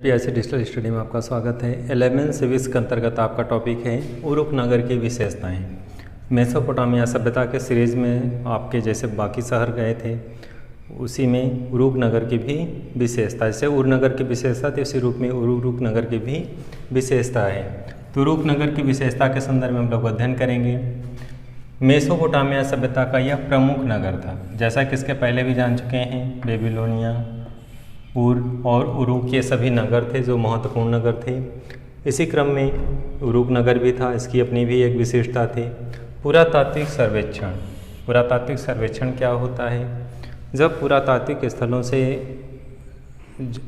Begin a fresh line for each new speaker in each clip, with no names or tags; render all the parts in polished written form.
PIC digital study में आपका स्वागत है। 11 सिविक्स के अंतर्गत आपका टॉपिक है उरुक नगर की विशेषताएं। मेसोपोटामिया सभ्यता के सीरीज में आपके जैसे बाकी शहर गए थे, उसी में उरुक नगर की भी विशेषता, जैसे उर नगर की विशेषता थी उसी रूप में उरुक नगर की भी विशेषता है। तो उरुक नगर की विशेषता के संदर्भ में हम लोग अध्ययन करेंगे। मेसोपोटामिया सभ्यता का यह प्रमुख नगर था, जैसा कि इसके पहले भी जान चुके हैं। बेबीलोनिया, उर और उरुक ये सभी नगर थे जो महत्वपूर्ण नगर थे। इसी क्रम में उरुक नगर भी था, इसकी अपनी भी एक विशेषता थी। पुरातात्विक सर्वेक्षण। पुरातात्विक सर्वेक्षण क्या होता है? जब पुरातात्विक स्थलों से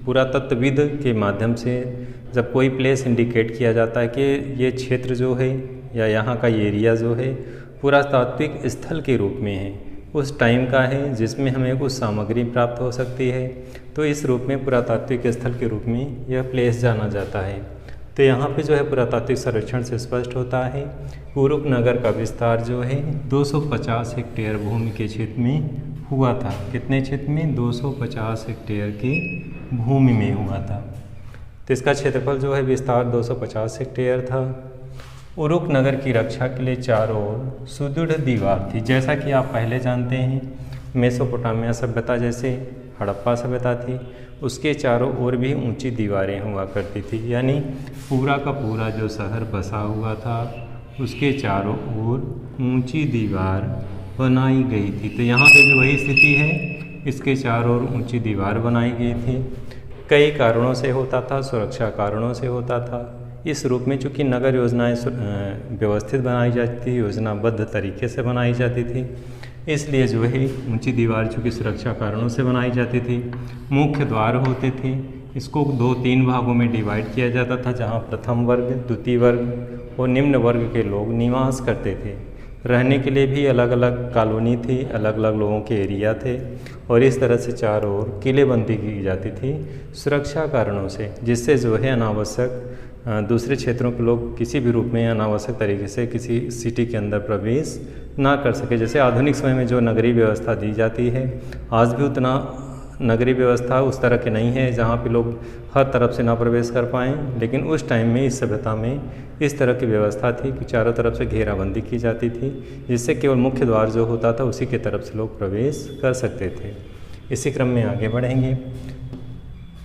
पुरातत्वविद के माध्यम से जब कोई प्लेस इंडिकेट किया जाता है कि ये क्षेत्र जो है या यहाँ का एरिया जो है पुरातात्विक स्थल के रूप में है, उस टाइम का है जिसमें हमें कुछ सामग्री प्राप्त हो सकती है, तो इस रूप में पुरातात्विक स्थल के रूप में यह प्लेस जाना जाता है। तो यहाँ पे जो है पुरातात्विक सर्वेक्षण से स्पष्ट होता है उरुक नगर का विस्तार जो है 250 हेक्टेयर भूमि के क्षेत्र में हुआ था। कितने क्षेत्र में? 250 हेक्टेयर की भूमि में हुआ था। तो इसका क्षेत्रफल जो है विस्तार 250 हेक्टेयर था। उरुक नगर की रक्षा के लिए चारों ओर सुदृढ़ दीवार थी। जैसा कि आप पहले जानते हैं, मेसोपोटामिया सभ्यता जैसे हड़प्पा सभ्यता थी, उसके चारों ओर भी ऊंची दीवारें हुआ करती थी, यानी पूरा का पूरा जो शहर बसा हुआ था उसके चारों ओर ऊंची दीवार बनाई गई थी। तो यहाँ पे भी वही स्थिति है, इसके चारों ओर ऊंची दीवार बनाई गई थी। कई कारणों से होता था, सुरक्षा कारणों से होता था। इस रूप में चूँकि नगर योजनाएं व्यवस्थित बनाई जाती थी, योजनाबद्ध तरीके से बनाई जाती थी, इसलिए जो है ऊंची दीवार चूँकि सुरक्षा कारणों से बनाई जाती थी। मुख्य द्वार होते थे, इसको 2-3 भागों में डिवाइड किया जाता था, जहाँ प्रथम वर्ग, द्वितीय वर्ग और निम्न वर्ग के लोग निवास करते थे। रहने के लिए भी अलग अलग कॉलोनी थी, अलग अलग लोगों के एरिया थे, और इस तरह से चारों ओर किलेबंदी की जाती थी सुरक्षा कारणों से, जिससे जो है अनावश्यक दूसरे क्षेत्रों के लोग किसी भी रूप में अनावश्यक तरीके से किसी सिटी के अंदर प्रवेश ना कर सके। जैसे आधुनिक समय में जो नगरीय व्यवस्था दी जाती है, आज भी उतना नगरीय व्यवस्था उस तरह की नहीं है जहाँ पे लोग हर तरफ से ना प्रवेश कर पाएँ, लेकिन उस टाइम में इस सभ्यता में इस तरह की व्यवस्था थी कि चारों तरफ से घेराबंदी की जाती थी, जिससे केवल मुख्य द्वार जो होता था उसी की तरफ से लोग प्रवेश कर सकते थे। इसी क्रम में आगे बढ़ेंगे।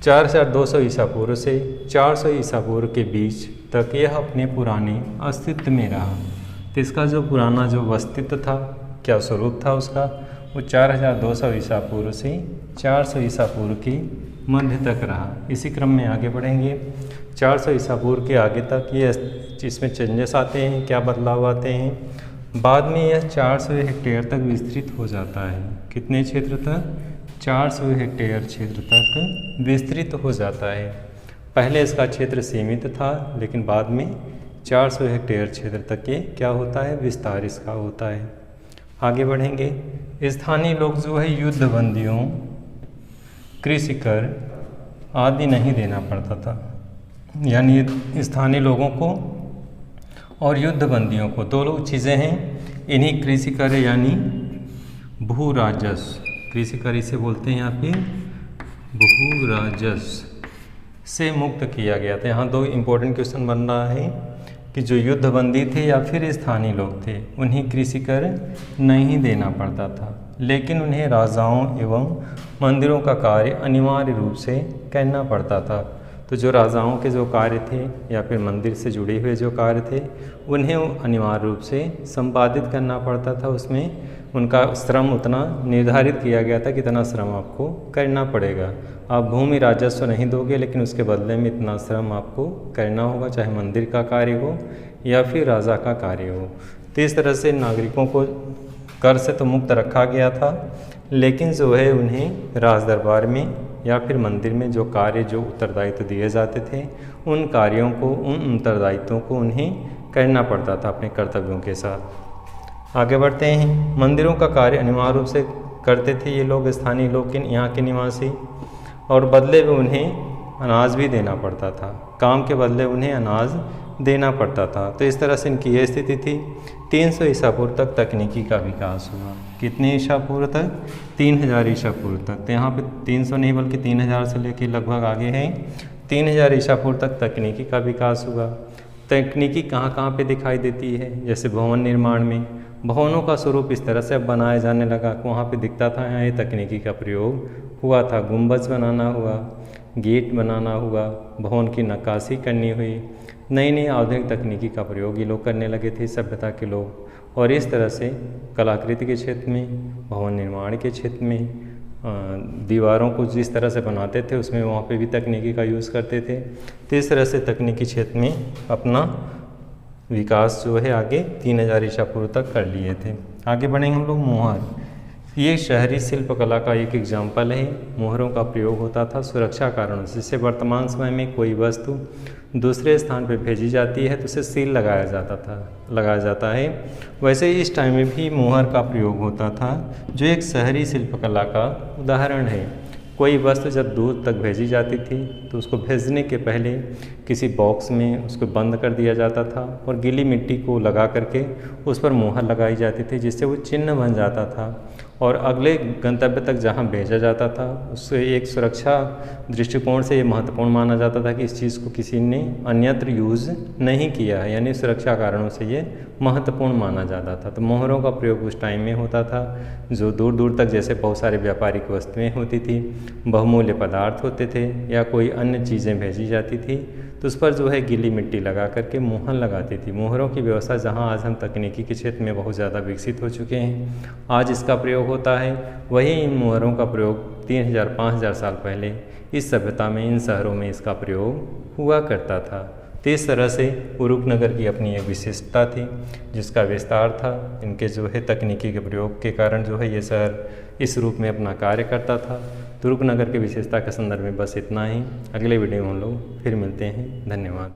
4200 ईसा पूर्व से 400 ईसा पूर्व के बीच तक यह अपने पुराने अस्तित्व में रहा। तो इसका जो पुराना जो अस्तित्व था, क्या स्वरूप था उसका, वो 4200 ईसा पूर्व से 400 ईसा पूर्व के मध्य तक रहा। इसी क्रम में आगे बढ़ेंगे। 400 ईसा पूर्व के आगे तक ये इसमें चेंजेस आते हैं, क्या बदलाव आते हैं। बाद में यह 400 हेक्टेयर तक विस्तृत हो जाता है। कितने क्षेत्र तक? 400 हेक्टेयर क्षेत्र तक विस्तृत हो जाता है। पहले इसका क्षेत्र सीमित था, लेकिन बाद में 400 हेक्टेयर क्षेत्र तक ये क्या होता है? विस्तार इसका होता है। आगे बढ़ेंगे। स्थानीय लोग जो है युद्ध बंदियों, कृषि कर आदि नहीं देना पड़ता था, यानी स्थानीय लोगों को और युद्ध बंदियों को, दो लोग चीज़ें हैं, इन्हीं कृषि कर यानी भू राजस्व, कृषि कर इसे बोलते हैं यहाँ पे भू राजस्व से मुक्त किया गया था। यहाँ 2 इम्पोर्टेंट क्वेश्चन बन रहा है कि जो युद्धबंदी थे या फिर स्थानीय लोग थे, उन्हें कृषि कर नहीं देना पड़ता था, लेकिन उन्हें राजाओं एवं मंदिरों का कार्य अनिवार्य रूप से करना पड़ता था। तो जो राजाओं के जो कार्य थे या फिर मंदिर से जुड़े हुए जो कार्य थे, उन्हें अनिवार्य रूप से संपादित करना पड़ता था। उसमें उनका श्रम उतना निर्धारित किया गया था कि इतना श्रम आपको करना पड़ेगा। आप भूमि राजस्व नहीं दोगे, लेकिन उसके बदले में इतना श्रम आपको करना होगा, चाहे मंदिर का कार्य हो या फिर राजा का कार्य हो। तो इस तरह से नागरिकों को कर से तो मुक्त रखा गया था, लेकिन जो है उन्हें राज दरबार में या फिर मंदिर में जो कार्य, जो उत्तरदायित्व दिए जाते थे, उन कार्यों को, उन उत्तरदायित्वों को उन्हें करना पड़ता था अपने कर्तव्यों के साथ। आगे बढ़ते हैं। मंदिरों का कार्य अनिवार्य रूप से करते थे ये लोग, स्थानीय लोग, यहाँ के निवासी, और बदले में उन्हें अनाज भी देना पड़ता था। काम के बदले उन्हें अनाज देना पड़ता था। तो इस तरह से इनकी ये स्थिति थी। 300 ईसा पूर्व तक तकनीकी का विकास हुआ। कितने ईसा पूर्व तक? 3000 ईसा पूर्व तक। तो यहाँ पे 300 नहीं बल्कि 3000 से लेके लगभग आगे है 3000 ईसा पूर्व तक तकनीकी का विकास हुआ। तकनीकी कहाँ कहाँ पे दिखाई देती है, जैसे भवन निर्माण में भवनों का स्वरूप इस तरह से अब बनाया जाने लगा, वहाँ पे दिखता था यहाँ ये तकनीकी का प्रयोग हुआ था। गुंबज बनाना हुआ, गेट बनाना हुआ, भवन की नक्काशी करनी हुई, नई नई आधुनिक तकनीकी का प्रयोग ये लोग करने लगे थे सभ्यता के लोग। और इस तरह से कलाकृति के क्षेत्र में, भवन निर्माण के क्षेत्र में, दीवारों को जिस तरह से बनाते थे उसमें वहाँ पे भी तकनीकी का यूज़ करते थे। तो इस तरह से तकनीकी क्षेत्र में अपना विकास जो है आगे 3000 ईसा पूर्व तक कर लिए थे। आगे बढ़ेंगे हम लोग। मोहर, ये शहरी शिल्पकला का एक एग्जाम्पल है। मोहरों का प्रयोग होता था सुरक्षा कारणों से। जैसे वर्तमान समय में कोई वस्तु दूसरे स्थान पर भेजी जाती है तो उसे सील लगाया जाता है, वैसे ही इस टाइम में भी मोहर का प्रयोग होता था, जो एक शहरी शिल्पकला का उदाहरण है। कोई वस्तु जब दूर तक भेजी जाती थी तो उसको भेजने के पहले किसी बॉक्स में उसको बंद कर दिया जाता था और गीली मिट्टी को लगा करके उस पर मोहर लगाई जाती थी, जिससे वो चिन्ह बन जाता था और अगले गंतव्य तक जहाँ भेजा जाता था उससे एक सुरक्षा दृष्टिकोण से ये महत्वपूर्ण माना जाता था कि इस चीज़ को किसी ने अन्यत्र यूज़ नहीं किया है, यानी सुरक्षा कारणों से ये महत्वपूर्ण माना जाता था। तो मोहरों का प्रयोग उस टाइम में होता था, जो दूर दूर तक जैसे बहुत सारे व्यापारिक वस्तुएं होती थी, बहुमूल्य पदार्थ होते थे या कोई अन्य चीज़ें भेजी जाती थी तो उस पर जो है गीली मिट्टी लगा करके मोहर लगाती थी। मोहरों की व्यवस्था जहाँ आज हम तकनीकी के क्षेत्र में बहुत ज़्यादा विकसित हो चुके हैं, आज इसका प्रयोग होता है, वही इन मोहरों का प्रयोग 3000-5000 साल पहले इस सभ्यता में, इन शहरों में इसका प्रयोग हुआ करता था। तो इस तरह से उरुक नगर की अपनी एक विशेषता थी जिसका विस्तार था। इनके जो है तकनीकी के प्रयोग के कारण जो है ये शहर इस रूप में अपना कार्य करता था। तुरुक नगर की विशेषता के संदर्भ में बस इतना ही। अगले वीडियो में हम लोग फिर मिलते हैं। धन्यवाद।